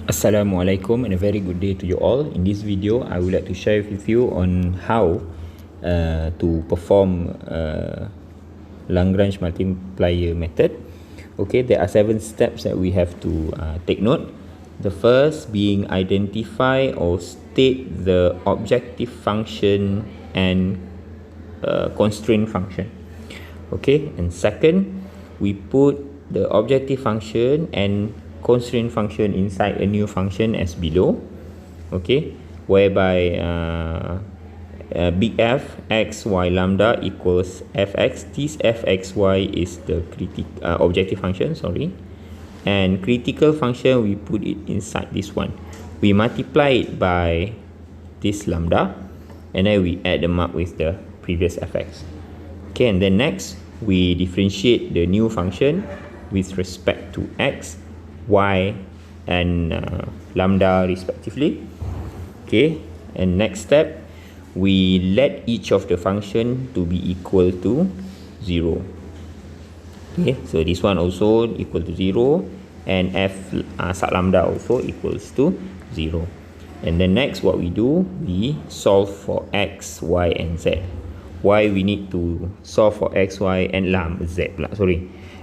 Assalamualaikum and a very good day to you all. In this video, I would like to share with you on how to perform Lagrange multiplier method. Okay, there are 7 steps that we have to take note. The first being identify or state the objective function and constraint function. Okay, and second, we put the objective function and constraint function inside a new function as below. Okay, whereby big F x y lambda equals fx. This fxy is the objective function, and critical function we put it inside this one. We multiply it by this lambda and then we add them up with the previous fx. Okay, and then next we differentiate the new function with respect to x, y and lambda respectively. Okay, and next step, we let each of the function to be equal to 0. Okay, so this one also equal to 0 and f sub lambda also equals to 0. And then next what we do, we solve for x, y and z. Why we need to solve for x, y and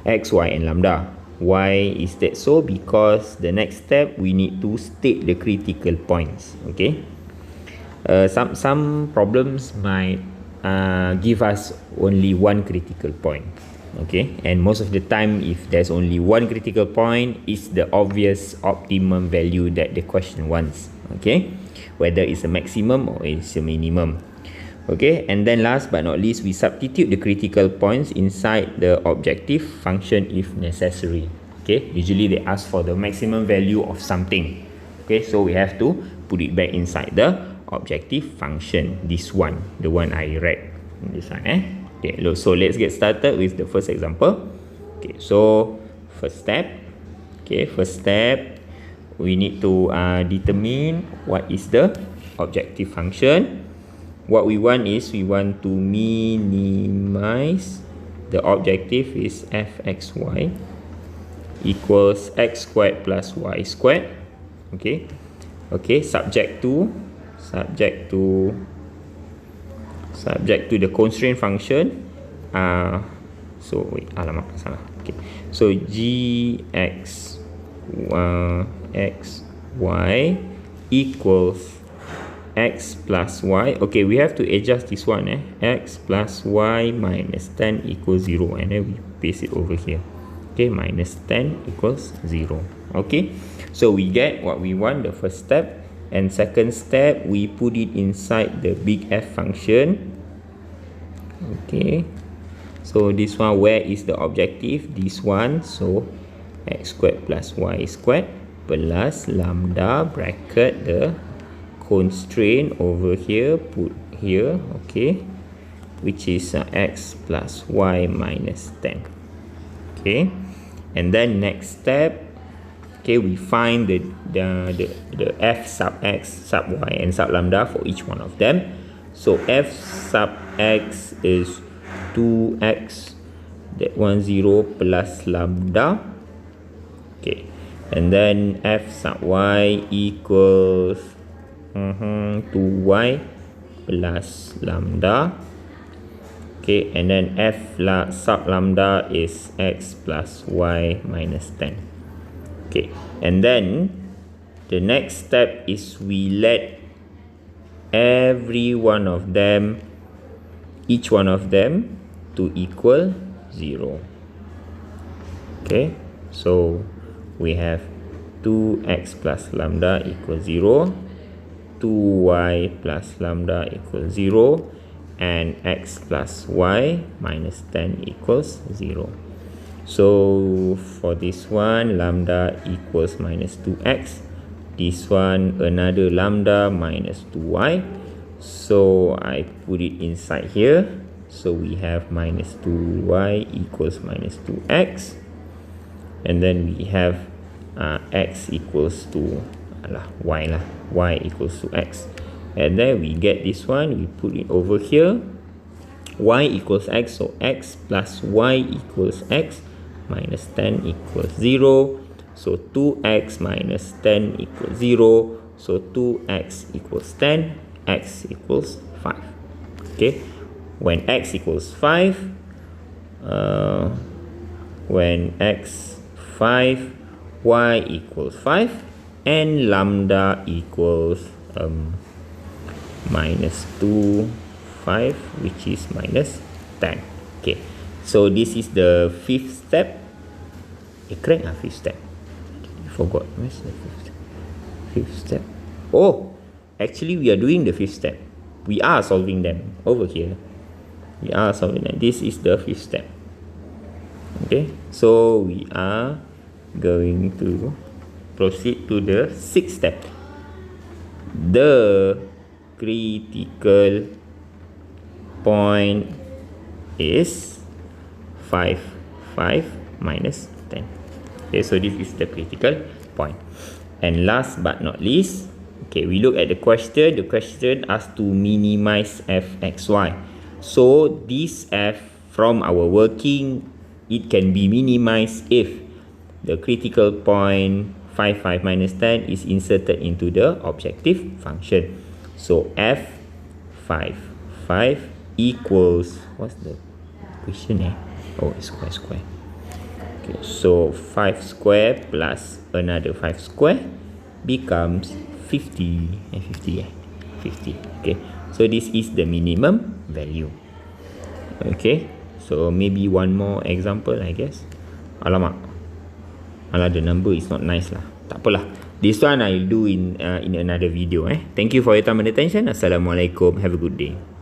x, y and lambda. Why is that so? Because the next step we need to state the critical points. Okay, some problems might give us only one critical point. Okay, and most of the time if there's only one critical point, it's the obvious optimum value that the question wants. Okay, whether it's a maximum or it's a minimum. Okay, and then last but not least, we substitute the critical points inside the objective function if necessary. Okay, usually they ask for the maximum value of something. Okay, so we have to put it back inside the objective function. This one, the one I read. This one, Okay, so let's get started with the first example. Okay, so first step. Okay, first step, we need to determine what is the objective function. What we want is we want to minimize the objective is fxy equals x squared plus y squared. Okay, subject to the constraint function. So wait, alamak salah. Okay, so gx x y equals x plus y. Okay, we have to adjust this one. X plus y minus 10 equals 0, and then we paste it over here. Okay, minus 10 equals 0. Okay, so we get what we want, the first step. And second step, we put it inside the big F function. Okay, so this one, where is the objective? This one, so x squared plus y squared plus lambda bracket the constraint over here, put here. Okay, which is x plus y minus 10. Okay, and then next step, okay, we find the f sub x, sub y and sub lambda for each one of them. So f sub x is 2x, that one 0 plus lambda. Okay, and then f sub y equals 2y plus lambda. Okay, and then f sub lambda is x plus y minus 10. Okay, and then the next step is we let every one of them, each one of them to equal 0. Okay, so we have 2x plus lambda equals 0, 2y plus lambda equals 0, and x plus y minus 10 equals 0. So for this one, lambda equals minus 2x. This one, another lambda minus 2y. So I put it inside here. So we have minus 2y equals minus 2x. And then we have x equals to y equals to x. And then we get this one, we put it over here. Y equals x, so x plus y equals x minus 10 equals 0. So 2x minus 10 equals 0. So 2x equals 10, x equals 5. Okay, when x equals 5, when x 5, y equals 5, and lambda equals minus 2, 5, which is minus 10. Okay, so this is the fifth step. Correct, fifth step. I forgot. Where's the fifth step? Fifth step. Oh, actually we are doing the fifth step. We are solving them over here. We are solving them. This is the fifth step. Okay, so we are going to proceed to the sixth step. The critical point is 5 minus 10. Okay, so this is the critical point. And last but not least, okay, we look at the question. The question asks to minimize fxy. So this f from our working, it can be minimized if the critical point 5 minus 10 is inserted into the objective function. So f 5 equals, what's the question? Oh, it's square. Okay, so 5 square plus another 5 square becomes 50. 50. Okay, so this is the minimum value. Okay, so maybe one more example, I guess. Alamak, the number is not nice lah. Tak apalah. This one I'll do in another video. Thank you for your time and attention. Assalamualaikum. Have a good day.